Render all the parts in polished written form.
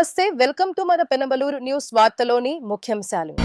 నమస్తే, welcome to మన Penamaluru news. వార్తలోని ముఖ్యాంశాలు.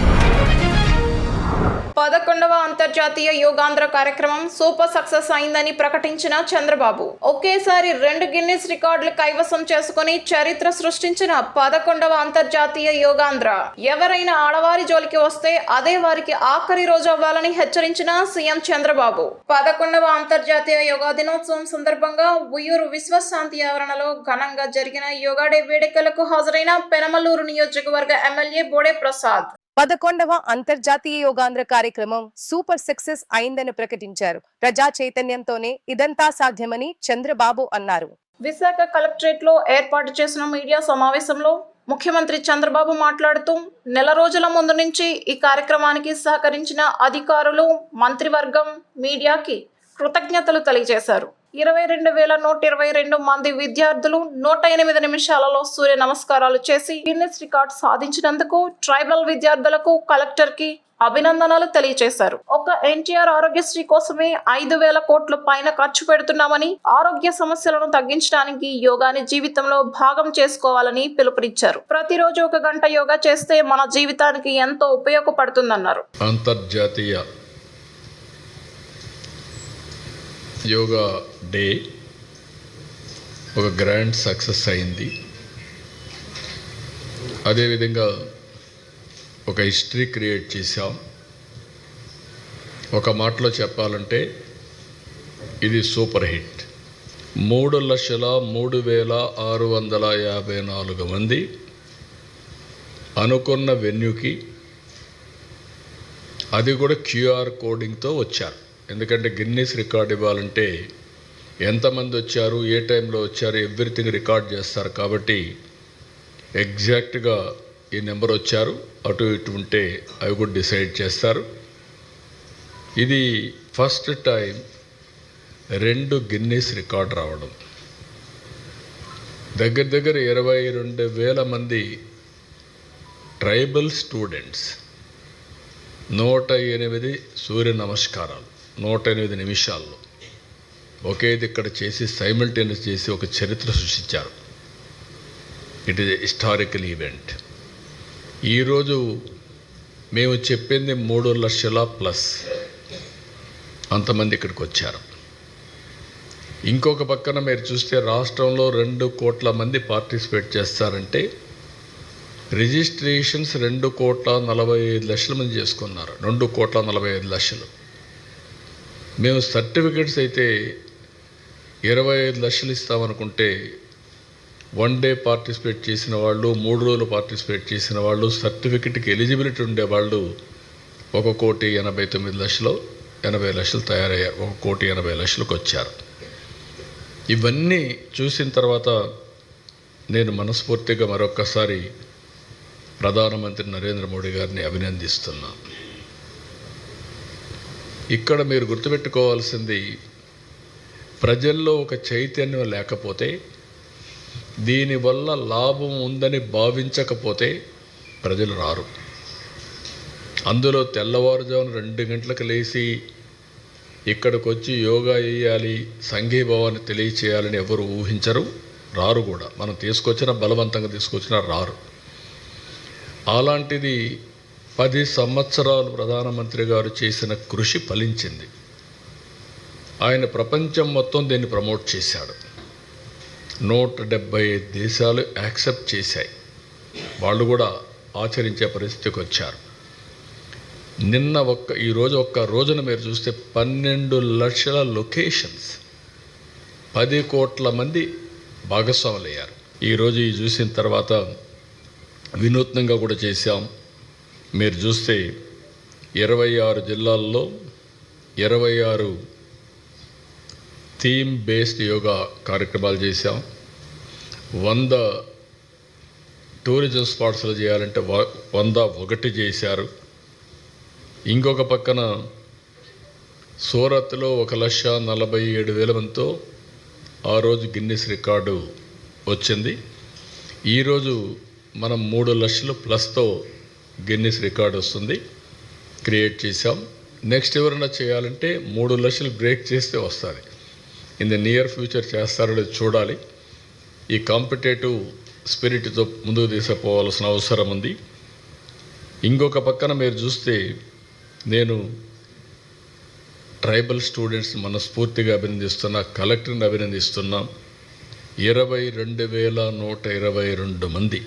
11వ అంతర్జాతీయ యోగాంధ్ర కార్యక్రమం సూపర్ సక్సెస్ అయిందని ప్రకటించిన చంద్రబాబు. ఒకేసారి 2 గిన్నిస్ రికార్డులు కైవసం చేసుకుని చరిత్ర సృష్టించిన 11వ అంతర్జాతీయ యోగాంధ్ర. ఎవరైనా ఆడవారి జోలికి వస్తే అదే వారికి ఆఖరి రోజు అవ్వాలని హెచ్చరించిన సీఎం చంద్రబాబు. 11వ అంతర్జాతీయ యోగా దినోత్సవం సందర్భంగా ఉయ్యూరు విశ్వశాంతి ఆవరణలో ఘనంగా జరిగిన యోగా డే వేడుకలకు హాజరైన పెనమలూరు నియోజకవర్గ ఎమ్మెల్యే బోడే ప్రసాద్. 11వ అంతర్జాతీయ యోగాంధ్ర కార్యక్రమం సూపర్ సక్సెస్ అయిందని ప్రకటించారు. ప్రజా చైతన్యంతోనే ఇదంతా సాధ్యమని చంద్రబాబు అన్నారు. విశాఖ కలెక్టరేట్ లో ఏర్పాటు చేసిన మీడియా సమావేశంలో ముఖ్యమంత్రి చంద్రబాబు మాట్లాడుతూ, నెల రోజుల ముందు నుంచి ఈ కార్యక్రమానికి సహకరించిన అధికారులు, మంత్రివర్గం, మీడియాకి కృతజ్ఞతలు తెలియజేశారు. 22,122 మంది విద్యార్థులు 108 నిమిషాలలో సూర్య నమస్కారాలు చేసి గిన్నిస్ రికార్డ్ సాధించినందుకు ట్రైబల్ విద్యార్థులకు కలెక్టర్ కి అభినందనలు తెలియజేశారు. ఒక ఎన్టీఆర్ ఆరోగ్యశ్రీ కోసమే 5,000 కోట్ల పైన ఖర్చు పెడుతున్నామని, ఆరోగ్య సమస్యలను తగ్గించడానికి యోగాని జీవితంలో భాగం చేసుకోవాలని పిలుపునిచ్చారు. ప్రతిరోజు 1 గంట యోగా చేస్తే మన జీవితానికి ఎంతో ఉపయోగపడుతుందన్నారు. అంతర్జాతీయ యోగా డే ఒక గ్రాండ్ సక్సెస్ అయింది. అదేవిధంగా ఒక హిస్టరీ క్రియేట్ చేశాం. ఒక మాటలో చెప్పాలంటే ఇది సూపర్ హిట్. 3,03,654 మంది అనుకున్న వెన్యూకి, అది కూడా క్యూఆర్ కోడింగ్తో వచ్చారు. ఎందుకంటే గిన్నిస్ రికార్డ్ ఇవ్వాలంటే ఎంతమంది వచ్చారు, ఏ టైంలో వచ్చారు, ఎవ్రీథింగ్ రికార్డ్ చేస్తారు. కాబట్టి ఎగ్జాక్ట్గా ఈ నెంబర్ వచ్చారు, అటు ఇటు ఉంటే అవి కూడా డిసైడ్ చేస్తారు. ఇది ఫస్ట్ టైం 2 గిన్నిస్ రికార్డ్ రావడం. దగ్గర 22,000 మంది ట్రైబల్ స్టూడెంట్స్ 108 సూర్య నమస్కారాలు 108 నిమిషాల్లో ఒకే ఇక్కడ చేసి సైమల్టేనియస్ చేసి ఒక చరిత్ర సృష్టించారు. It is historical event. ఈరోజు మేము చెప్పింది 3 లక్షల ప్లస్ అంతమంది ఇక్కడికి వచ్చారు. ఇంకొక పక్కన మీరు చూస్తే రాష్ట్రంలో 2 కోట్ల మంది పార్టిసిపేట్ చేస్తారంటే రిజిస్ట్రేషన్స్ 2,45,00,000 మంది చేసుకున్నారు. 2,45,00,000. మేము సర్టిఫికెట్స్ అయితే 25 లక్షలు ఇస్తామనుకుంటే 1 డే పార్టిసిపేట్ చేసిన వాళ్ళు, 3 రోజులు పార్టిసిపేట్ చేసిన వాళ్ళు, సర్టిఫికెట్కి ఎలిజిబిలిటీ ఉండేవాళ్ళు 1,89,00,000, 80 లక్షలు తయారయ్యారు. 1,80,00,000కి వచ్చారు. ఇవన్నీ చూసిన తర్వాత నేను మనస్ఫూర్తిగా మరొక్కసారి ప్రధానమంత్రి నరేంద్ర మోడీ గారిని అభినందిస్తున్నా. ఇక్కడ మీరు గుర్తుపెట్టుకోవాల్సింది, ప్రజల్లో ఒక చైతన్యం లేకపోతే, దీనివల్ల లాభం ఉందని భావించకపోతే ప్రజలు రారు. అందులో తెల్లవారుజామున 2 గంటలకు లేచి ఇక్కడికి వచ్చి యోగా చేయాలి, సంఘీభావాన్ని తెలియచేయాలని ఎవరు ఊహించరు, రారు కూడా. మనం బలవంతంగా తీసుకొచ్చినా రారు. అలాంటిది 10 సంవత్సరాలు ప్రధానమంత్రి గారు చేసిన కృషి ఫలించింది. ఆయన ప్రపంచం మొత్తం దీన్ని ప్రమోట్ చేశాడు. 175 దేశాలు యాక్సెప్ట్ చేశాయి. వాళ్ళు కూడా ఆచరించే పరిస్థితికి వచ్చారు. ఈరోజు ఒక్క రోజున మీరు చూస్తే 12 లక్షల లొకేషన్స్, 10 కోట్ల మంది భాగస్వాములయ్యారు. ఈరోజు ఈ చూసిన తర్వాత వినూత్నంగా కూడా చేశాం. మీరు చూస్తే 26 జిల్లాల్లో 26 థీమ్ బేస్డ్ యోగా కార్యక్రమాలు చేశాం. 100 టూరిజం స్పాట్స్లో చేయాలంటే 101 చేశారు. ఇంకొక పక్కన సూరత్లో 1,47,000 మందితో ఆ రోజు గిన్నిస్ రికార్డు వచ్చింది. ఈరోజు మనం 3 లక్షలు ప్లస్తో గిన్నిస్ రికార్డ్ వస్తుంది, క్రియేట్ చేశాం. నెక్స్ట్ ఎవరైనా చేయాలంటే 3 లక్షలు బ్రేక్ చేస్తే వస్తుంది. ఇన్ ద నియర్ ఫ్యూచర్ చేస్తారో చూడాలి. ఈ కాంపిటేటివ్ స్పిరిట్తో ముందుకు తీసుకుపోవాల్సిన అవసరం ఉంది. ఇంకొక పక్కన మీరు చూస్తే నేను ట్రైబల్ స్టూడెంట్స్ మనస్ఫూర్తిగా అభినందిస్తున్నా, కలెక్టర్ని అభినందిస్తున్నా. 22,122 మంది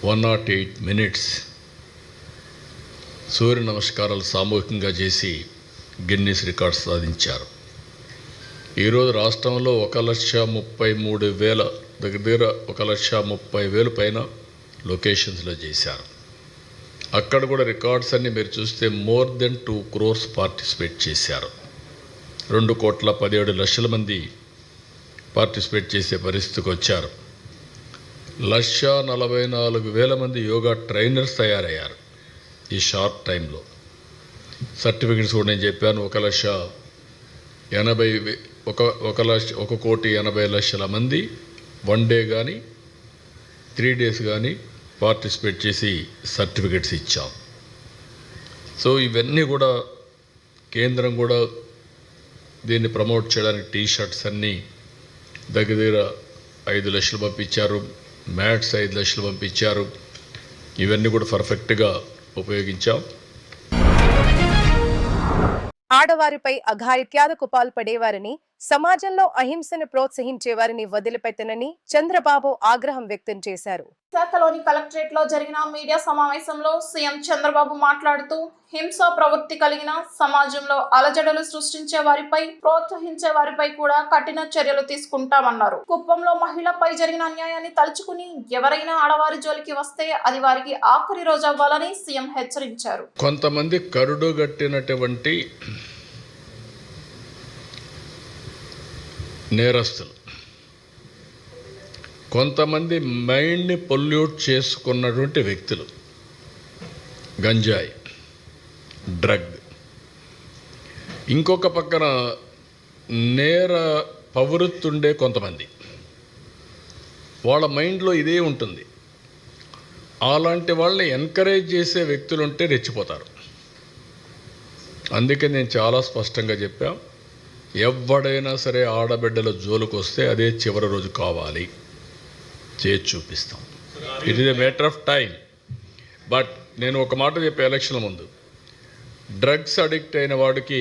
108 మినిట్స్ సూర్య నమస్కారాలు సామూహికంగా చేసి గిన్నిస్ రికార్డ్ సాధించారు. ఈరోజు రాష్ట్రంలో 1,33,000 దగ్గర 1,30,000 పైన లొకేషన్స్లో చేశారు. అక్కడ కూడా రికార్డ్స్ అన్నీ మీరు చూస్తే మోర్ దెన్ 2 crores పార్టిసిపేట్ చేశారు. 2,17,00,000 మంది పార్టిసిపేట్ చేసే పరిస్థితికి వచ్చారు. 1,44,000 మంది యోగా ట్రైనర్స్ తయారయ్యారు ఈ షార్ట్ టైంలో. సర్టిఫికెట్స్ కూడా నేను చెప్పాను. 1,80,00,000 మంది 1 డే కానీ 3 days కానీ పార్టిసిపేట్ చేసి సర్టిఫికెట్స్ ఇచ్చాం. సో ఇవన్నీ కూడా కేంద్రం కూడా దీన్ని ప్రమోట్ చేయడానికి టీషర్ట్స్ అన్నీ దగ్గర 5 లక్షలు పంపించారు, మ్యాట్స్ 5 లక్షలు పంపించారు. ఇవన్నీ కూడా పర్ఫెక్ట్గా ఉపయోగించాం. ఆడవారిపై అఘాయిత్యాలకు పాల్పడేవారని, సమాజంలో అహింసను ప్రోత్సహించేవారిని వదిలిపెట్టనని చంద్రబాబు ఆగ్రహం వ్యక్తం చేశారు. విశాఖలోని కలెక్టరేట్ లో జరిగిన మీడియా సమావేశంలో సీఎం చంద్రబాబు మాట్లాడుతూ హింసా ప్రవృత్తి కలిగిన సమాజంలో అలజడులు సృష్టించే వారిపై, ప్రోత్సహించే వారిపై కూడా కఠిన చర్యలు తీసుకుంటామన్నారు. కుప్పంలో మహిళపై జరిగిన అన్యాయాన్ని తలుచుకుని ఎవరైనా ఆడవారి జోలికి వస్తే అది వారికి ఆఖరి రోజు అవ్వాలని సీఎం హెచ్చరించారు. కొంతమంది కరుడు గట్టినటువంటి నేరస్తులు, కొంతమంది మైండ్ని పొల్యూట్ చేసుకున్నటువంటి వ్యక్తులు, గంజాయి, డ్రగ్, ఇంకొక పక్కన నేర ప్రవృత్తుండే కొంతమంది, వాళ్ళ మైండ్లో ఇదే ఉంటుంది. అలాంటి వాళ్ళని ఎంకరేజ్ చేసే వ్యక్తులు ఉంటే రెచ్చిపోతారు. అందుకే నేను చాలా స్పష్టంగా చెప్పా, ఎవడైనా సరే ఆడబిడ్డల జోలికి వస్తే అదే చివరి రోజు కావాలి, చేసి చూపిస్తాం. It is a matter of time. But నేను ఒక మాట చెప్పే ఎలక్షన్ల ముందు, డ్రగ్స్ అడిక్ట్ అయిన వాడికి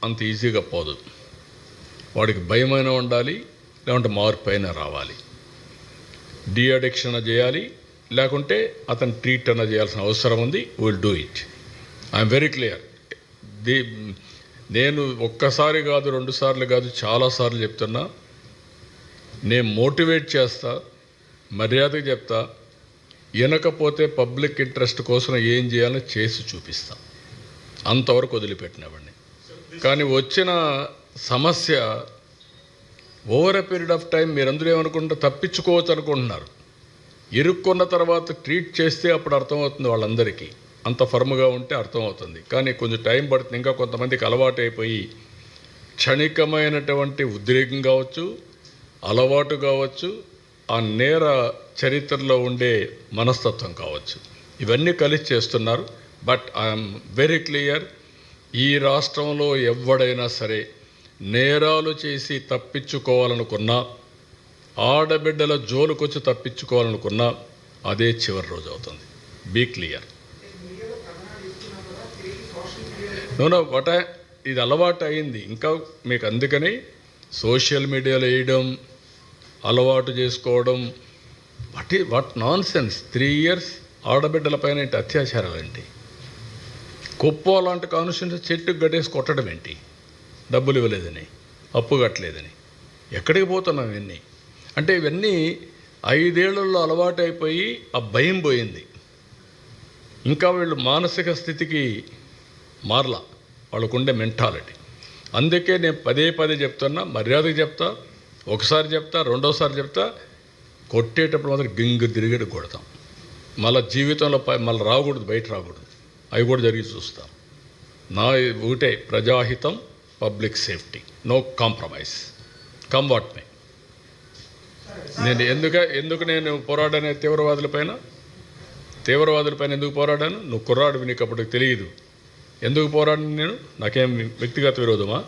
అంత ఈజీగా పోదు. వాడికి భయమైనా ఉండాలి, లేకుంటే మార్పు అయినా రావాలి. డీ అడిక్షన్ చేయాలి, లేకుంటే అతను ట్రీట్ అన్న చేయాల్సిన అవసరం ఉంది. Will do it. I'm very clear. నేను ఒక్కసారి కాదు, 2 సార్లు కాదు, చాలాసార్లు చెప్తున్నా. నేను మోటివేట్ చేస్తా, మర్యాదగా చెప్తా. వినకపోతే పబ్లిక్ ఇంట్రెస్ట్ కోసం ఏం చేయాలో చేసి చూపిస్తా. అంతవరకు వదిలిపెట్టినవాడిని. కానీ వచ్చిన సమస్య over a period of time మీరందరూ ఏమనుకుంటారు, తప్పించుకోవచ్చు అనుకుంటున్నారు. ఇరుక్కున్న తర్వాత ట్రీట్ చేస్తే అప్పుడు అర్థమవుతుంది వాళ్ళందరికీ. అంత ఫర్మ్గా ఉంటే అర్థమవుతుంది. కానీ కొంచెం టైం పడుతుంది. ఇంకా కొంతమందికి అలవాటు అయిపోయి క్షణికమైనటువంటి ఉద్రేకం కావచ్చు, అలవాటు కావచ్చు, ఆ నేర చరిత్రలో ఉండే మనస్తత్వం కావచ్చు, ఇవన్నీ కలిసి చేస్తున్నారు. బట్ ఐఎమ్ వెరీ క్లియర్, ఈ రాష్ట్రంలో ఎవడైనా సరే నేరాలు చేసి తప్పించుకోవాలనుకున్నా, ఆడబిడ్డల జోలుకొచ్చి తప్పించుకోవాలనుకున్నా అదే చివరి రోజు అవుతుంది. Be clear. నో ఇది అలవాటు అయింది. ఇంకా మీకు అందుకని సోషల్ మీడియాలో వేయడం, అలవాటు చేసుకోవడం, వాట్ నాన్ సెన్స్. 3 years ఆడబిడ్డల పైన ఏంటి అత్యాచారాలండి? కుప్ప లాంటి కాన్స్టిట్యూన్సీ చెట్టుకు గట్టేసి కొట్టడం ఏంటి? డబ్బులు ఇవ్వలేదని, అప్పు కట్టలేదని. ఎక్కడికి పోతున్నాం ఇవన్నీ? అంటే ఇవన్నీ 5 ఏళ్లలో అలవాటు అయిపోయి ఆ భయం పోయింది. ఇంకా వీళ్ళు మానసిక స్థితికి మారలా, వాళ్ళకుండే మెంటాలిటీ. అందుకే నేను పదే చెప్తున్నా, మర్యాదగా చెప్తా. ఒకసారి చెప్తా, రెండోసారి చెప్తా. కొట్టేటప్పుడు మాత్రం గింగు తిరిగేటి కొడతాం. మళ్ళీ జీవితంలో మళ్ళీ రాకూడదు, బయట రాకూడదు. అవి కూడా జరిగి చూస్తాం. నా ఒకటే ప్రజాహితం, public safety, no compromise, come what may. నేను ఎందుకు నేను పోరాడాను తీవ్రవాదులపైన ఎందుకు పోరాడాను? నువ్వు కుర్రాడివి, నీకు అప్పటికి తెలియదు. ఎందుకు పోరాడిన నేను? నాకేం వ్యక్తిగత విరోధమా?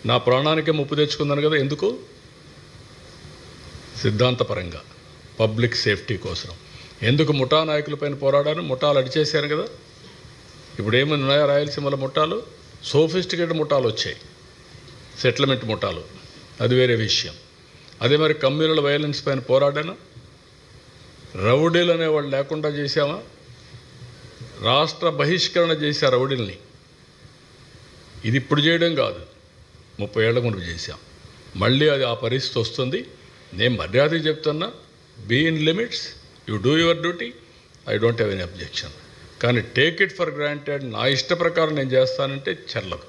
నా ప్రాణానికే ముప్పు తెచ్చుకున్నాను కదా. ఎందుకు? సిద్ధాంతపరంగా పబ్లిక్ సేఫ్టీ కోసం. ఎందుకు ముఠా నాయకులపైన పోరాడాను? ముఠాలు అడిచేశారు కదా. ఇప్పుడు ఏమైనా ఉన్నాయా రాయలసీమల ముఠాలు? సోఫిస్టికేటెడ్ ముఠాలు వచ్చాయి, సెటిల్మెంట్ ముఠాలు, అది వేరే విషయం. అదే మరి కమ్యూనల్ వైలెన్స్ పైన పోరాడాను. రౌడీలు అనేవాళ్ళు లేకుండా చేశామా? రాష్ట్ర బహిష్కరణ చేశా రౌడీల్ని. ఇది ఇప్పుడు చేయడం కాదు, 30 ఏళ్ల ముందు చేశాం. మళ్ళీ అది ఆ పరిస్థితి వస్తుంది. నేను మర్యాద చెప్తున్నా, be in limits, you do your duty, I don't have any objection. కానీ టేక్ ఇట్ ఫర్ గ్రాంటెడ్, నా ఇష్ట ప్రకారం నేను చేస్తానంటే చెల్లదు.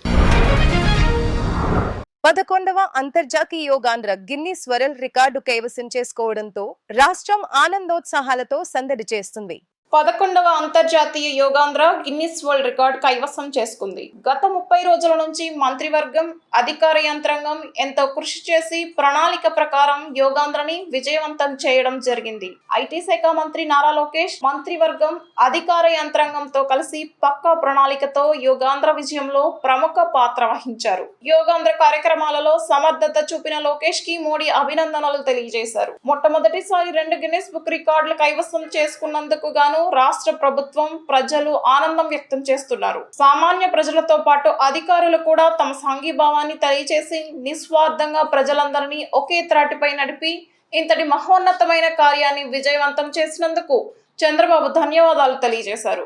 11వ అంతర్జాతీయ యోగాంధ్ర గిన్నిస్ వరల్డ్ రికార్డు కైవసం చేసుకోవడంతో రాష్ట్రం ఆనందోత్సాహాలతో సందడి చేస్తుంది. 11వ అంతర్జాతీయ యోగాంధ్ర గిన్నిస్ వరల్డ్ రికార్డ్ కైవసం చేసుకుంది. గత 30 రోజుల నుంచి మంత్రివర్గం, అధికార యంత్రాంగం ఎంతో కృషి చేసి ప్రణాళిక ప్రకారం యోగాంధ్రని విజయవంతం చేయడం జరిగింది. ఐటీ శాఖ మంత్రి నారా లోకేష్ మంత్రివర్గం, అధికార యంత్రాంగంతో కలిసి పక్కా ప్రణాళికతో యోగాంధ్ర విజయంలో ప్రముఖ పాత్ర వహించారు. యోగాంధ్ర కార్యక్రమాలలో సమర్థత చూపిన లోకేష్ కి మోడీ అభినందనలు తెలియజేశారు. మొట్టమొదటిసారి 2 గిన్నిస్ బుక్ రికార్డులు కైవసం చేసుకున్నందుకు గాను రాష్ట్ర ప్రభుత్వం, ప్రజలు ఆనందం వ్యక్తం చేస్తున్నారు. సామాన్య ప్రజలతో పాటు అధికారులు కూడా తమ సంఘీభావాన్ని తెలియజేసి నిస్వార్థంగా ప్రజలందరినీ ఒకే త్రాటిపై నడిపి ఇంతటి మహోన్నతమైన కార్యాన్ని విజయవంతం చేసినందుకు చంద్రబాబు ధన్యవాదాలు తెలియజేశారు.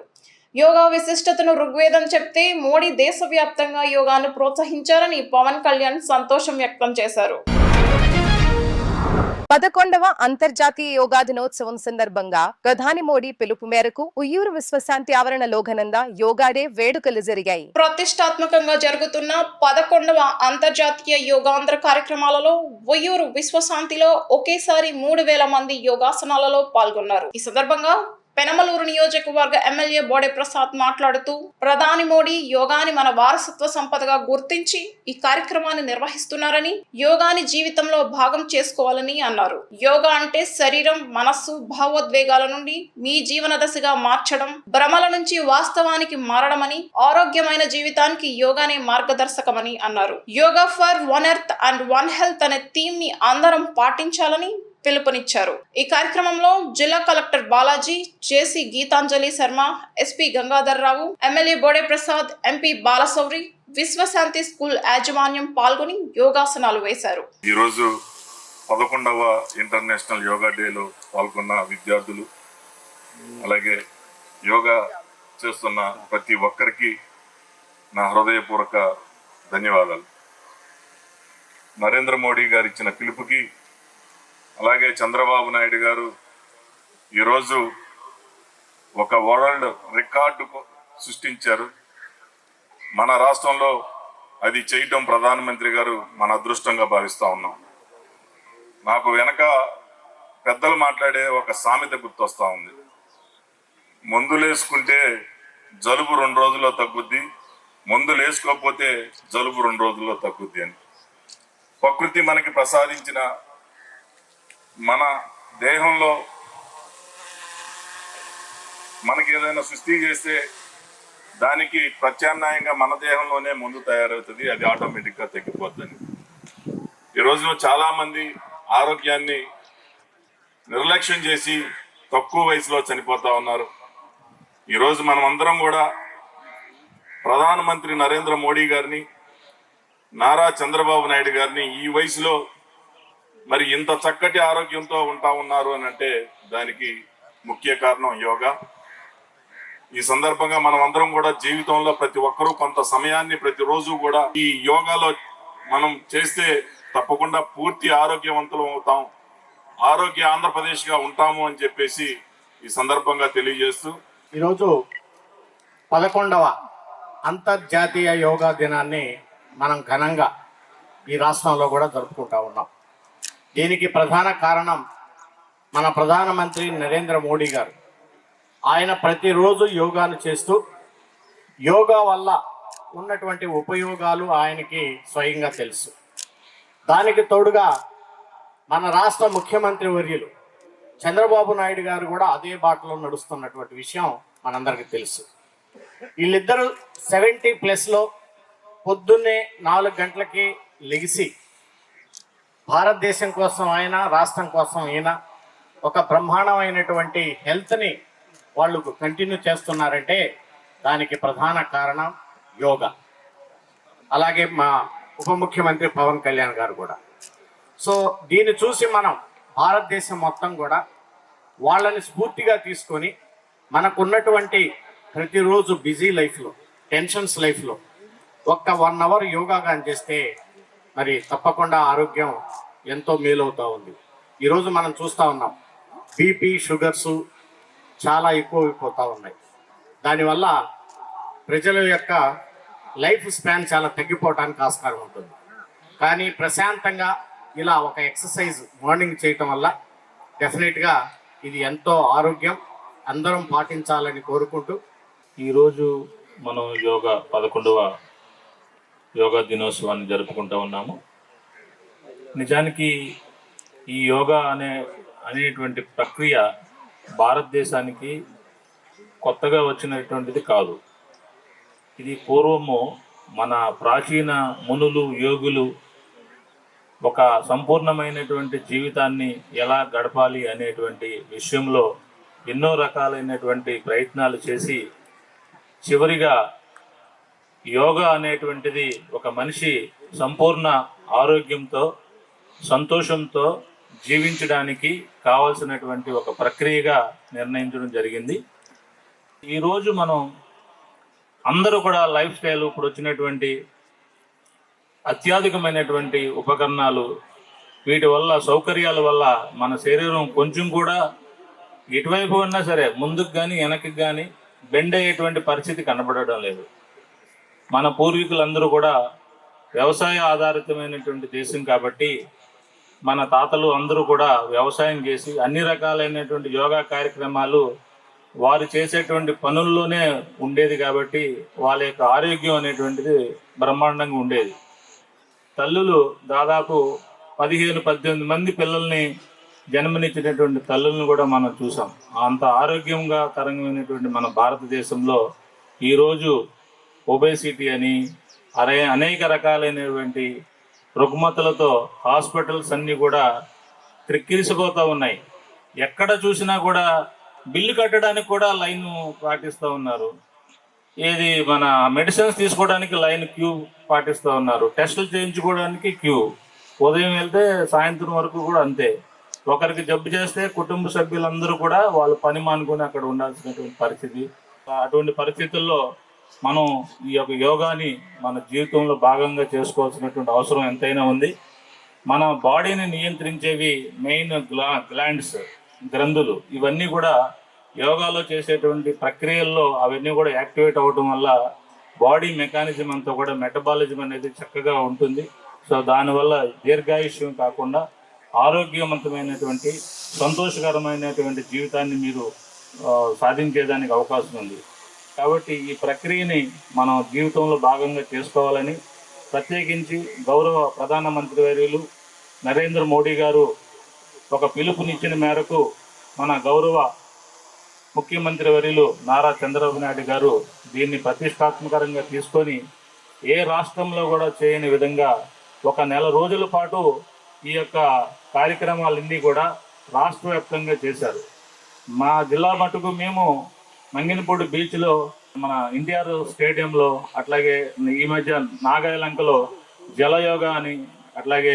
యోగా విశిష్టతను ఋగ్వేదం చెప్తే మోడీ దేశవ్యాప్తంగా యోగాను ప్రోత్సహించారని పవన్ కళ్యాణ్ సంతోషం వ్యక్తం చేశారు. 11వ అంతర్జాతీయ యోగా దినోత్సవం సందర్భంగా ప్రధాని మోడీ పిలుపు మేరకు ఉయ్యూరు విశ్వశాంతి ఆవరణలో ఘనంగా యోగా డే వేడుకలు జరిగాయి. ప్రతిష్టాత్మకంగా జరుగుతున్న 11వ అంతర్జాతీయ యోగాంధ్ర కార్యక్రమాలలో ఉయ్యూరు విశ్వశాంతిలో ఒకేసారి 3000 మంది యోగాసనాలలో పాల్గొన్నారు. ఈ సందర్భంగా పెనమలూరు నియోజకవర్గ ఎమ్మెల్యే బోడే ప్రసాద్ మాట్లాడుతూ, ప్రధాని మోడీ యోగాని మన వారసత్వ సంపదగా గుర్తించి ఈ కార్యక్రమాన్ని నిర్వహిస్తున్నారని, యోగాని జీవితంలో భాగం చేసుకోవాలని అన్నారు. యోగా అంటే శరీరం, మనస్సు, భావోద్వేగాల నుండి మీ జీవన దశగా మార్చడం, భ్రమల నుంచి వాస్తవానికి మారడమని, ఆరోగ్యమైన జీవితానికి యోగానే మార్గదర్శకమని అన్నారు. Yoga for one earth and one health అనే థీమ్ ని అందరం పాటించాలని పిలుపునిచ్చారు. ఈ కార్యక్రమంలో జిల్లా collector Balaji, JC Geetanjali Sharma, SP Gangadhar Rao, MLA Bode Prasad, MP Balashowry, Vishwashanti school యాజమాన్యం పాల్గొని యోగాసనాలు వేశారు. ఈరోజు 11వ ఇంటర్నేషనల్ యోగా డేలో పాల్గొన్న విద్యార్థులు, అలాగే యోగా చేస్తున్న ప్రతి ఒక్కరికి నా హృదయపూర్వక ధన్యవాదాలు. నరేంద్ర మోడీ గారు ఇచ్చిన పిలుపుకి, అలాగే చంద్రబాబు నాయుడు గారు ఈరోజు ఒక వరల్డ్ రికార్డు సృష్టించారు. మన రాష్ట్రంలో అది చేయటం ప్రధానమంత్రి గారు మన అదృష్టంగా భావిస్తూ ఉన్నాం. నాకు వెనక పెద్దలు మాట్లాడే ఒక సామెత గుర్తొస్తూ ఉంది. మందులేసుకుంటే జలుబు 2 రోజుల్లో తగ్గుద్ది, మందులు వేసుకోకపోతే జలుబు 2 రోజుల్లో తగ్గుద్ది అని. ప్రకృతి మనకి ప్రసాదించిన మన దేహంలో మనకి ఏదైనా సృష్టి చేస్తే దానికి ప్రత్యామ్నాయంగా మన దేహంలోనే మందు తయారవుతుంది, అది ఆటోమేటిక్గా తగ్గిపోతుంది. ఈ రోజున చాలా మంది ఆరోగ్యాన్ని నిర్లక్ష్యం చేసి తక్కువ వయసులో చనిపోతా ఉన్నారు. ఈరోజు మనం అందరం కూడా ప్రధానమంత్రి నరేంద్ర మోడీ గారిని, నారా చంద్రబాబు నాయుడు గారిని ఈ వయసులో మరి ఇంత చక్కటి ఆరోగ్యంతో ఉంటా ఉన్నారు అని అంటే దానికి ముఖ్య కారణం యోగా. ఈ సందర్భంగా మనం అందరం కూడా జీవితంలో ప్రతి ఒక్కరూ కొంత సమయాన్ని ప్రతిరోజు కూడా ఈ యోగాలో మనం చేస్తే తప్పకుండా పూర్తి ఆరోగ్యవంతులం అవుతాం, ఆరోగ్య ఆంధ్రప్రదేశ్గా ఉంటాము అని చెప్పేసి ఈ సందర్భంగా తెలియజేస్తూ, ఈరోజు 11వ అంతర్జాతీయ యోగా దినాన్ని మనం ఘనంగా ఈ రాష్ట్రంలో కూడా జరుపుకుంటా ఉన్నాం. దీనికి ప్రధాన కారణం మన ప్రధానమంత్రి నరేంద్ర మోడీ గారు. ఆయన ప్రతిరోజు యోగాను చేస్తూ యోగా వల్ల ఉన్నటువంటి ఉపయోగాలు ఆయనకి స్వయంగా తెలుసు. దానికి తోడుగా మన రాష్ట్ర ముఖ్యమంత్రి వర్యులు చంద్రబాబు నాయుడు గారు కూడా అదే బాటలో నడుస్తున్నటువంటి విషయం మనందరికీ తెలుసు. వీళ్ళిద్దరూ 70+ పొద్దున్నే 4 గంటలకి లెగిసి భారతదేశం కోసం అయినా రాష్ట్రం కోసం అయినా ఒక బ్రహ్మాండమైనటువంటి హెల్త్ని వాళ్ళు కంటిన్యూ చేస్తున్నారంటే దానికి ప్రధాన కారణం యోగా. అలాగే మా ఉప ముఖ్యమంత్రి పవన్ కళ్యాణ్ గారు కూడా. సో దీన్ని చూసి మనం భారతదేశం మొత్తం కూడా వాళ్ళని స్ఫూర్తిగా తీసుకొని మనకున్నటువంటి ప్రతిరోజు బిజీ లైఫ్లో, టెన్షన్స్ లైఫ్లో ఒక్క 1 అవర్ యోగా కానీ చేస్తే మరి తప్పకుండా ఆరోగ్యం ఎంతో మేలవుతూ ఉంది. ఈరోజు మనం చూస్తూ ఉన్నాం బీపీ, షుగర్స్ చాలా ఎక్కువైపోతూ ఉన్నాయి. దానివల్ల ప్రజల యొక్క లైఫ్ స్పాన్ చాలా తగ్గిపోవడానికి ఆస్కారం ఉంటుంది. కానీ ప్రశాంతంగా ఇలా ఒక ఎక్సర్సైజ్ మార్నింగ్ చేయటం వల్ల డెఫినెట్గా ఇది ఎంతో ఆరోగ్యం, అందరం పాటించాలని కోరుకుంటూ ఈరోజు మనం 11వ యోగా దినోత్సవాన్ని జరుపుకుంటూ ఉన్నాము. నిజానికి ఈ యోగా అనేటువంటి ప్రక్రియ భారతదేశానికి కొత్తగా వచ్చినటువంటిది కాదు. ఇది పూర్వము మన ప్రాచీన మునులు, యోగులు ఒక సంపూర్ణమైనటువంటి జీవితాన్ని ఎలా గడపాలి అనేటువంటి విషయంలో ఎన్నో రకాలైనటువంటి ప్రయత్నాలు చేసి చివరిగా యోగా అనేటువంటిది ఒక మనిషి సంపూర్ణ ఆరోగ్యంతో, సంతోషంతో జీవించడానికి కావాల్సినటువంటి ఒక ప్రక్రియగా నిర్ణయించడం జరిగింది. ఈరోజు మనం అందరూ కూడా లైఫ్ స్టైల్ ఇప్పుడు వచ్చినటువంటి అత్యాధికమైనటువంటి ఉపకరణాలు, వీటి వల్ల సౌకర్యాల వల్ల మన శరీరం కొంచెం కూడా ఎటువైపు ఉన్నా సరే ముందుకు కానీ వెనక్కి కానీ బెండ్ అయ్యేటువంటి పరిస్థితి కనబడడం లేదు. మన పూర్వీకులందరూ కూడా వ్యవసాయ ఆధారితమైనటువంటి దేశం కాబట్టి మన తాతలు అందరూ కూడా వ్యవసాయం చేసి అన్ని రకాలైనటువంటి యోగా కార్యక్రమాలు వారు చేసేటువంటి పనుల్లోనే ఉండేది కాబట్టి వాళ్ళ యొక్క ఆరోగ్యం అనేటువంటిది బ్రహ్మాండంగా ఉండేది. తల్లులు దాదాపు 15-18 మంది పిల్లల్ని జన్మనిచ్చినటువంటి తల్లులను కూడా మనం చూసాం. అంత ఆరోగ్యంగా కరంగమైనటువంటి మన భారతదేశంలో ఈరోజు ఒబేసిటీ అని అనేక రకాలైనటువంటి రుగ్మతలతో హాస్పిటల్స్ అన్నీ కూడా క్రిక్కిరిసిపోతూ ఉన్నాయి. ఎక్కడ చూసినా కూడా బిల్లు కట్టడానికి కూడా లైన్ పాటిస్తూ ఉన్నారు. ఏది మన మెడిసిన్స్ తీసుకోవడానికి లైన్ క్యూ పాటిస్తూ ఉన్నారు. టెస్టులు చేయించుకోవడానికి క్యూ. ఉదయం వెళ్తే సాయంత్రం వరకు కూడా అంతే. ఒకరికి జబ్బు చేస్తే కుటుంబ సభ్యులందరూ కూడా వాళ్ళు పని మానుకొని అక్కడ ఉండాల్సినటువంటి పరిస్థితి. అటువంటి పరిస్థితుల్లో మనం ఈ యొక్క యోగాని మన జీవితంలో భాగంగా చేసుకోవాల్సినటువంటి అవసరం ఎంతైనా ఉంది. మన బాడీని నియంత్రించేవి మెయిన్ గ్లాండ్స్, గ్రంథులు, ఇవన్నీ కూడా యోగాలో చేసేటువంటి ప్రక్రియల్లో అవన్నీ కూడా యాక్టివేట్ అవ్వడం వల్ల బాడీ మెకానిజం అంతా కూడా మెటబాలిజం అనేది చక్కగా ఉంటుంది. సో దానివల్ల దీర్ఘాయుష్యం కాకుండా ఆరోగ్యవంతమైనటువంటి సంతోషకరమైనటువంటి జీవితాన్ని మీరు సాధించేదానికి అవకాశం ఉంది. కాబట్టి ఈ ప్రక్రియని మనం జీవితంలో భాగంగా చేసుకోవాలని ప్రత్యేకించి గౌరవ ప్రధానమంత్రి వర్యులు నరేంద్ర మోడీ గారు ఒక పిలుపునిచ్చిన మేరకు మన గౌరవ ముఖ్యమంత్రి వర్యులు నారా చంద్రబాబు నాయుడు గారు దీన్ని ప్రతిష్టాత్మకంగా తీసుకొని ఏ రాష్ట్రంలో కూడా చేయని విధంగా 1 నెల రోజుల పాటు ఈ యొక్క కార్యక్రమాలన్నీ కూడా రాష్ట్ర వ్యాప్తంగా చేశారు. మా జిల్లా మటుకు మేము మంగినపూడి బీచ్లో, మన ఎన్టీఆర్ స్టేడియంలో, అట్లాగే ఈ మధ్య నాగాయలంకలో జలయోగా అని, అట్లాగే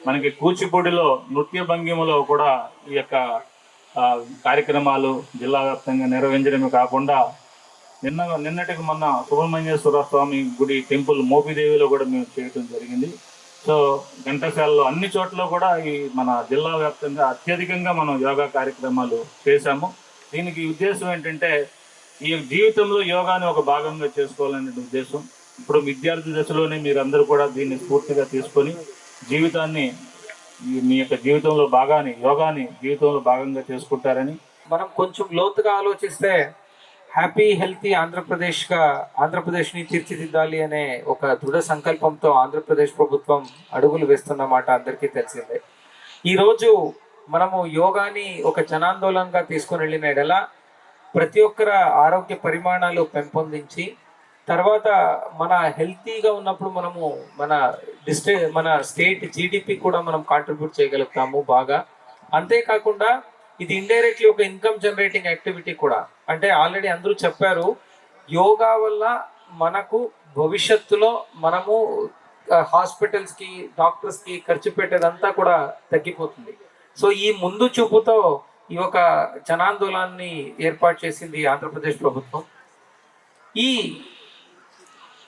మనకి కూచిపూడిలో నృత్య భంగిమలో కూడా ఈ యొక్క కార్యక్రమాలు జిల్లా వ్యాప్తంగా నిర్వహించడమే కాకుండా నిన్నటికి మొన్న సుబ్రహ్మణ్యేశ్వర స్వామి గుడి టెంపుల్ మోపిదేవిలో కూడా మేము చేయడం జరిగింది. సో ఘంటసాలలో అన్ని చోట్ల కూడా ఈ మన జిల్లా వ్యాప్తంగా అత్యధికంగా మనం యోగా కార్యక్రమాలు చేశాము. దీనికి ఉద్దేశం ఏంటంటే ఈ జీవితంలో యోగాని ఒక భాగంగా చేసుకోవాలనే ఉద్దేశం. ఇప్పుడు విద్యార్థి దశలోనే మీరందరూ కూడా దీన్ని స్ఫూర్తిగా తీసుకొని జీవితాన్ని మీ యొక్క జీవితంలో యోగాని జీవితంలో భాగంగా చేసుకుంటారని మనం కొంచెం లోతుగా ఆలోచిస్తే హ్యాపీ హెల్తీ ఆంధ్రప్రదేశ్ని తీర్చిదిద్దాలి అనే ఒక దృఢ సంకల్పంతో ఆంధ్రప్రదేశ్ ప్రభుత్వం అడుగులు వేస్తున్నమాట అందరికీ తెలిసిందే. ఈరోజు మనము యోగాని ఒక జనాందోళనగా తీసుకుని వెళ్ళిన ఎడల ప్రతి ఒక్కర ఆరోగ్య పరిమాణాలు పెంపొందించి తర్వాత మన హెల్తీగా ఉన్నప్పుడు మనము మన స్టేట్ జీడిపి కూడా మనం కాంట్రిబ్యూట్ చేయగలుగుతాము బాగా. అంతేకాకుండా ఇది ఇండైరెక్ట్లీ ఒక ఇన్కమ్ జనరేటింగ్ యాక్టివిటీ కూడా. అంటే ఆల్రెడీ అందరూ చెప్పారు, యోగా వల్ల మనకు భవిష్యత్తులో మనము హాస్పిటల్స్కి డాక్టర్స్కి ఖర్చు పెట్టేదంతా కూడా తగ్గిపోతుంది. సో ఈ ముందు చూపుతో ఈ ఒక జనాందోళనాన్ని ఏర్పాటు చేసింది ఆంధ్రప్రదేశ్ ప్రభుత్వం. ఈ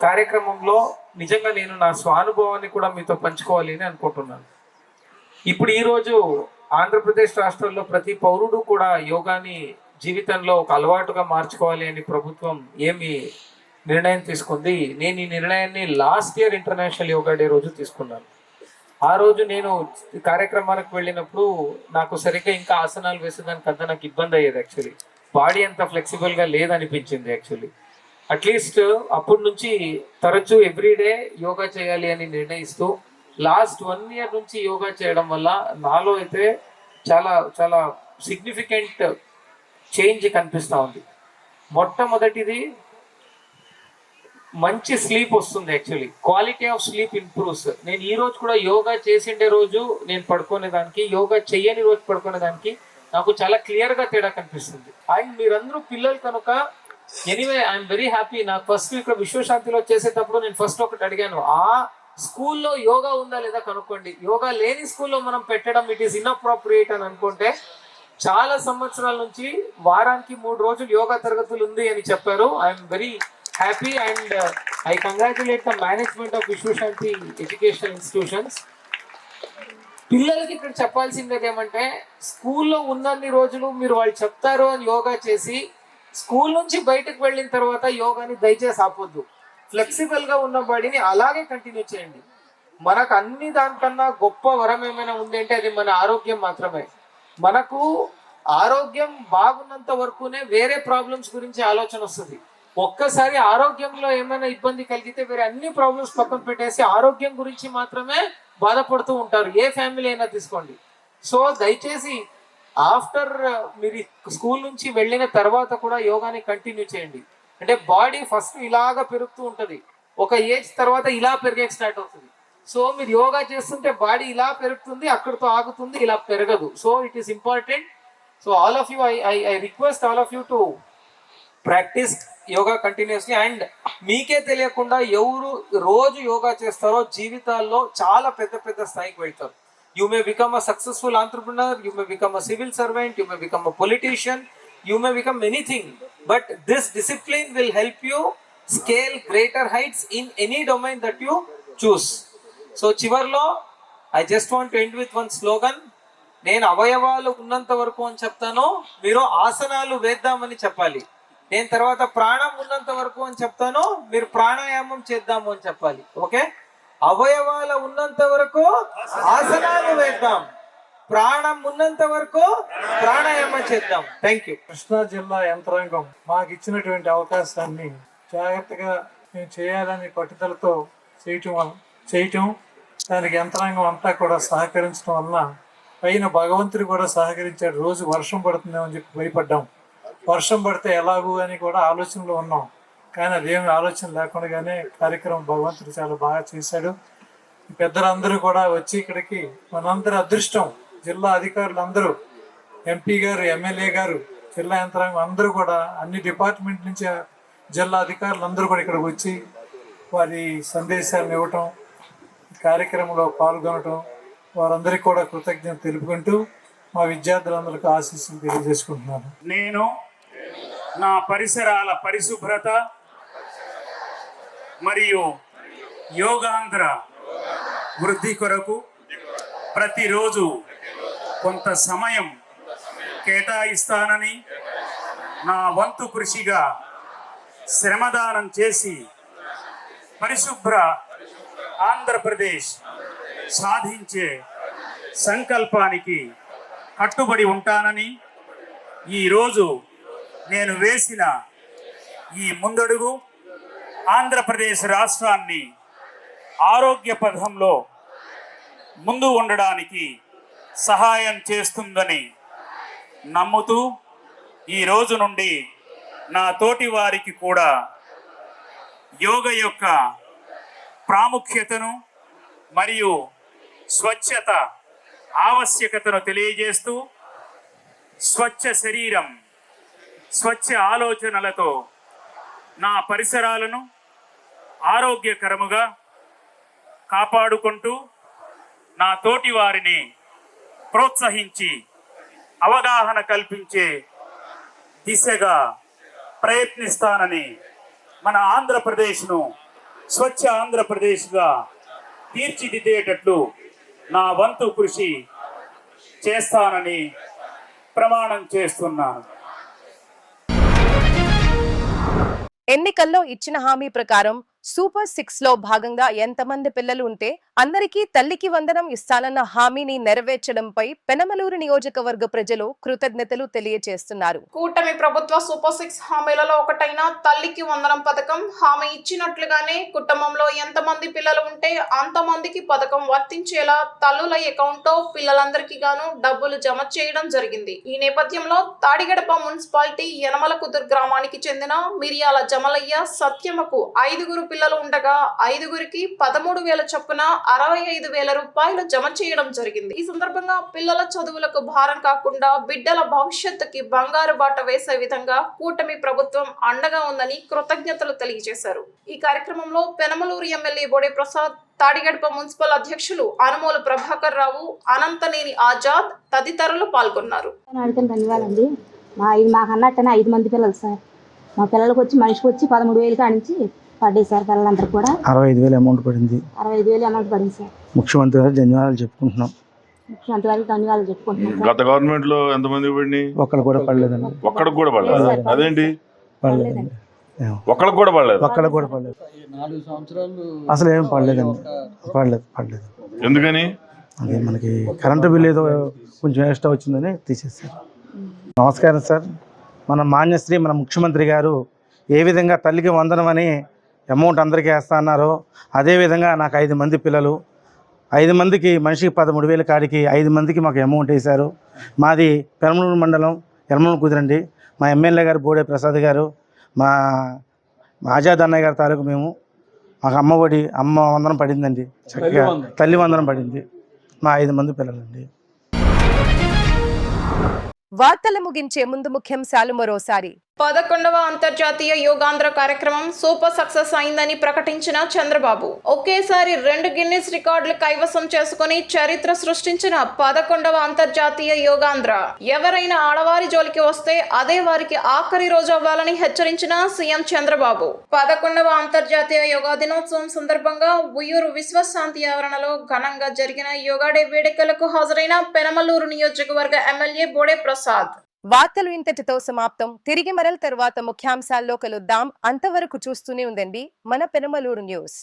కార్యక్రమంలో నిజంగా నేను నా స్వానుభవాన్ని కూడా మీతో పంచుకోవాలి అని అనుకుంటున్నాను. ఇప్పుడు ఈరోజు ఆంధ్రప్రదేశ్ రాష్ట్రంలో ప్రతి పౌరుడు కూడా యోగాని జీవితంలో ఒక అలవాటుగా మార్చుకోవాలి అని ప్రభుత్వం ఏమి నిర్ణయం తీసుకుంది. నేను ఈ నిర్ణయాన్ని last year international yoga day రోజు తీసుకున్నాను. ఆ రోజు నేను కార్యక్రమానికి వెళ్ళినప్పుడు నాకు సరిగ్గా ఇంకా ఆసనాలు వేసేదానికి అంతా నాకు ఇబ్బంది అయ్యేది. యాక్చువల్లీ బాడీ అంత ఫ్లెక్సిబుల్గా లేదనిపించింది. యాక్చువల్లీ అట్లీస్ట్ అప్పటి నుంచి తరచూ ఎవ్రీడే యోగా చేయాలి అని నిర్ణయిస్తూ లాస్ట్ 1 year నుంచి యోగా చేయడం వల్ల నాలో అయితే చాలా చాలా సిగ్నిఫికెంట్ చేంజ్ కనిపిస్తూ ఉంది. మొట్టమొదటిది మంచి స్లీప్ వస్తుంది. Actually quality of sleep improves. నేను ఈ రోజు కూడా యోగా చేసిండే రోజు నేను పడుకునేదానికి, యోగా చెయ్యని రోజు పడుకునేదానికి నాకు చాలా క్లియర్గా తేడా కనిపిస్తుంది. అండ్ మీరందరూ పిల్లలు కనుక ఎనీవే ఐఎమ్ వెరీ హ్యాపీ. నాకు ఫస్ట్ ఇక్కడ విశ్వశాంతిలో చేసేటప్పుడు నేను ఫస్ట్ ఒకటి అడిగాను, ఆ స్కూల్లో యోగా ఉందా లేదా కనుక్కోండి. యోగా లేని స్కూల్లో మనం పెట్టడం ఇట్ ఈస్ ఇన్అప్రోప్రియేట్ అని అనుకుంటే చాలా సంవత్సరాల నుంచి వారానికి 3 రోజులు యోగా తరగతులు ఉంది అని చెప్పారు. I'm very happy and I congratulate the management of Vishwashanti educational institutions. పిల్లలకి ఇక్కడ చెప్పాల్సింది ఏమంటే, స్కూల్లో ఉన్నన్ని రోజులు మీరు వాళ్ళు చెప్తారు అని యోగా చేసి స్కూల్ నుంచి బయటకు వెళ్ళిన తర్వాత యోగాని దయచేసి ఆపొద్దు. ఫ్లెక్సిబుల్గా ఉన్న బాడీని అలాగే కంటిన్యూ చేయండి. మనకు అన్ని దానికన్నా గొప్ప వరం ఏమైనా ఉంది అంటే అది మన ఆరోగ్యం మాత్రమే. మనకు ఆరోగ్యం బాగున్నంత వరకునే వేరే ప్రాబ్లమ్స్ గురించి ఆలోచన వస్తుంది. ఒక్కసారి ఆరోగ్యంలో ఏమైనా ఇబ్బంది కలిగితే వేరే అన్ని ప్రాబ్లమ్స్ పక్కన పెట్టేసి ఆరోగ్యం గురించి మాత్రమే బాధపడుతూ ఉంటారు. ఏ ఫ్యామిలీ అయినా తీసుకోండి. సో దయచేసి ఆఫ్టర్ మీరు స్కూల్ నుంచి వెళ్ళిన తర్వాత కూడా యోగాని కంటిన్యూ చేయండి. అంటే బాడీ ఫస్ట్ ఇలాగా పెరుగుతూ ఉంటుంది, ఒక ఏజ్ తర్వాత ఇలా పెరిగే స్టార్ట్ అవుతుంది. సో మీరు యోగా చేస్తుంటే బాడీ ఇలా పెరుగుతుంది, అక్కడితో ఆగుతుంది, ఇలా పెరగదు. So it is important. So all of you I request all of you to practice yoga continuously. And మీకే తెలియకుండా ఎవరు రోజు యోగా చేస్తారో జీవితాల్లో చాలా పెద్ద పెద్ద స్థాయికి వెళ్తారు. You may become a successful entrepreneur, you may become a civil servant, you may become a politician, you may become anything. But this discipline will help you scale greater heights in any domain that you choose. So చివర్లో I just want to end with one slogan. నేను అవయవాలు ఉన్నంత వరకు అని చెప్తాను, మీరు ఆసనాలు వేద్దామని చెప్పాలి. నేను తర్వాత ప్రాణం ఉన్నంత వరకు అని చెప్తాను, మీరు ప్రాణాయామం చేద్దాము అని చెప్పాలి. ఓకే, అవయవాల ఉన్నంత వరకు ఆసనాలు వేద్దాం, ప్రాణం ఉన్నంత వరకు ప్రాణాయామం చేద్దాం. Thank you. కృష్ణా జిల్లా యంత్రాంగం మాకు ఇచ్చినటువంటి అవకాశాన్ని జాగ్రత్తగా మేము చేయాలని పట్టుదలతో చేయటం దానికి యంత్రాంగం అంతా కూడా సహకరించడం వలన పైన భగవంతుడు కూడా సహకరించాడు. రోజు వర్షం పడుతుందేమని చెప్పి భయపడ్డాం. వర్షం పడితే ఎలాగూ అని కూడా ఆలోచనలో ఉన్నాం. కానీ అదేమి ఆలోచన లేకుండానే కార్యక్రమం భగవంతుడు చాలా బాగా చేశాడు. పెద్దలందరూ కూడా వచ్చి ఇక్కడికి మనందరి అదృష్టం. జిల్లా అధికారులు అందరూ, ఎంపీ గారు, ఎమ్మెల్యే గారు, జిల్లా యంత్రాంగం అందరూ కూడా అన్ని డిపార్ట్మెంట్ నుంచి జిల్లా అధికారులు అందరూ కూడా ఇక్కడికి వచ్చి వారి సందేశాలను ఇవ్వటం, కార్యక్రమంలో పాల్గొనటం, వారందరికీ కూడా కృతజ్ఞత తెలుపుకుంటూ మా విద్యార్థులందరికీ ఆశీస్సులు తెలియజేసుకుంటున్నాను. నేను నా పరిసరాల పరిశుభ్రత మరియు యోగాంధ్ర వృద్ధి కొరకు ప్రతిరోజు కొంత సమయం కేటాయిస్తానని, నా వంతు కృషిగా శ్రమదానం చేసి పరిశుభ్ర ఆంధ్రప్రదేశ్ సాధించే సంకల్పానికి కట్టుబడి ఉంటానని, ఈరోజు నేను వేసిన ఈ ముందడుగు ఆంధ్రప్రదేశ్ రాష్ట్రాన్ని ఆరోగ్య పథంలో ముందు ఉండడానికి సహాయం చేస్తుందని నమ్ముతూ ఈ రోజు నుండి నా తోటి వారికి కూడా యోగ యొక్క ప్రాముఖ్యతను మరియు స్వచ్ఛత ఆవశ్యకతను తెలియజేస్తూ స్వచ్ఛ శరీరం, స్వచ్ఛ ఆలోచనలతో నా పరిసరాలను ఆరోగ్యకరముగా కాపాడుకుంటూ నా తోటి వారిని ప్రోత్సహించి అవగాహన కల్పించే దిశగా ప్రయత్నిస్తానని, మన ఆంధ్రప్రదేశ్ను స్వచ్ఛ ఆంధ్రప్రదేశ్గా తీర్చిదిద్దేటట్లు నా వంతు కృషి చేస్తానని ప్రమాణం చేస్తున్నాను. ఎన్నికల్లో ఇచ్చిన హామీ ప్రకారం సూపర్ 6 లో భాగంగా ఎంతమంది పిల్లలు ఉంటే అందరికీ తల్లికి వందనం ఇస్తానన్న హామీని నెరవేర్చడంపై పెనమలూరు నియోజకవర్గ ప్రజలు కృతజ్ఞతలు తెలియజేస్తున్నారు. కూటమి ప్రభుత్వ సూపర్ 6 హామీలలో ఒకటైన తల్లికి వందనం పథకం హామీ ఇచ్చినట్లుగానే కుటుంబంలో ఎంతమంది పిల్లలు ఉంటే అంతమందికి పథకం వర్తించేలా తల్లుల అకౌంట్లో పిల్లలందరికీ గాను డబ్బులు జమ చేయడం జరిగింది. ఈ నేపథ్యంలో తాడిగడప మున్సిపాలిటీ యనమలకుదురు గ్రామానికి చెందిన మిరియాల జమలయ్య సత్యమకు 5 పిల్లలు ఉండగా 5గురికి 13,000 చొప్పున 65,000 రూపాయలు జమ చేయడం జరిగింది. ఈ సందర్భంగా పిల్లల చదువులకు భారం కాకుండా బిడ్డల భవిష్యత్తుకి బంగారు బాట వేసే విధంగా కూటమి ప్రభుత్వం అండగా ఉందని కృతజ్ఞతలు తెలియజేశారు. ఈ కార్యక్రమంలో పెనమలూరు ఎమ్మెల్యే బోడే ప్రసాద్, తాడిగడప మున్సిపల్ అధ్యక్షులు అనుమోలు ప్రభాకర్ రావు, అనంతనేని ఆజాద్ తదితరులు పాల్గొన్నారు. ధన్యవాదాలండి. మాకు అన్నట్టనే 5 మంది పిల్లలు సార్. మా పిల్లలకు వచ్చి మనిషికి వచ్చి 13,000 కానించి పడ్డాయి సార్. పిల్లలందరూ కూడా 65,000 అమౌంట్ పడింది. 65,000 అమౌంట్ పడింది సార్. ముఖ్యమంత్రి గారు ధన్యవాదాలు చెప్పుకుంటున్నాం. ముఖ్యమంత్రి గారికి ధన్యవాదాలు చెప్పుకుంటున్నాం. గత గవర్నమెంట్ లో ఎంతమంది పడినాయి? ఒక్కడికి కూడా పడలేదండి. ఒక్కడికి కూడా పడలేదు. అదేంటి? పడలేదండి. ఒక్కడికి కూడా పడలేదు. ఒక్కడికి కూడా పడలేదు. 4 సంవత్సరాలు అసలు ఏం పడలేదండి. పడలేదు. ఎందుకని? అదే మనకి కరెంటు బిల్ ఏదో కొంచెం ఎక్స్ట్రా వచ్చిందని తీసేస్తారు. నమస్కారం సార్. మన మాన్యశ్రీ మన ముఖ్యమంత్రి గారు ఏ విధంగా తల్లికి వందనం అని అమౌంట్ అందరికీ వేస్తా అన్నారో అదేవిధంగా నాకు 5 మంది పిల్లలు, 5 మందికి మనిషికి 13,000 కాడికి 5 మందికి మాకు అమౌంట్ వేశారు. మాది పెనమలూరు మండలం యనమలకుదురండి. మా ఎమ్మెల్యే గారు బోడే ప్రసాద్ గారు, మా ఆజాద్ అన్నయ్య గారి తాలూకు మేము. మాకు అమ్మ వందనం పడిందండి. చక్కగా తల్లి వందనం పడింది. మా 5 మంది పిల్లలండి. వార్తలు ముగించే ముందు ముఖ్యాంశాలు మరోసారి. 11వ అంతర్జాతీయ యోగాంధ్ర కార్యక్రమం సూపర్ సక్సెస్ అయిందని ప్రకటించిన చంద్రబాబు. ఒకేసారి 2 గిన్నిస్ రికార్డులు కైవసం చేసుకుని చరిత్ర సృష్టించిన 11వ అంతర్జాతీయ యోగాంధ్ర. ఎవరైనా ఆడవారి జోలికి వస్తే అదే వారికి ఆఖరి రోజు అవ్వాలని హెచ్చరించిన సీఎం చంద్రబాబు. 11వ అంతర్జాతీయ యోగా దినోత్సవం సందర్భంగా ఉయ్యూరు విశ్వశాంతి ఆవరణలో ఘనంగా జరిగిన యోగా డే వేడుకలకు హాజరైన పెనమలూరు నియోజకవర్గ ఎమ్మెల్యే బోడే ప్రసాద్. వార్తలు ఇంతటితో సమాప్తం. తిరిగి మరల తర్వాత ముఖ్యాంశాల్లో కలుద్దాం. అంతవరకు చూస్తూనే ఉండండి మన పెనమలూరు న్యూస్.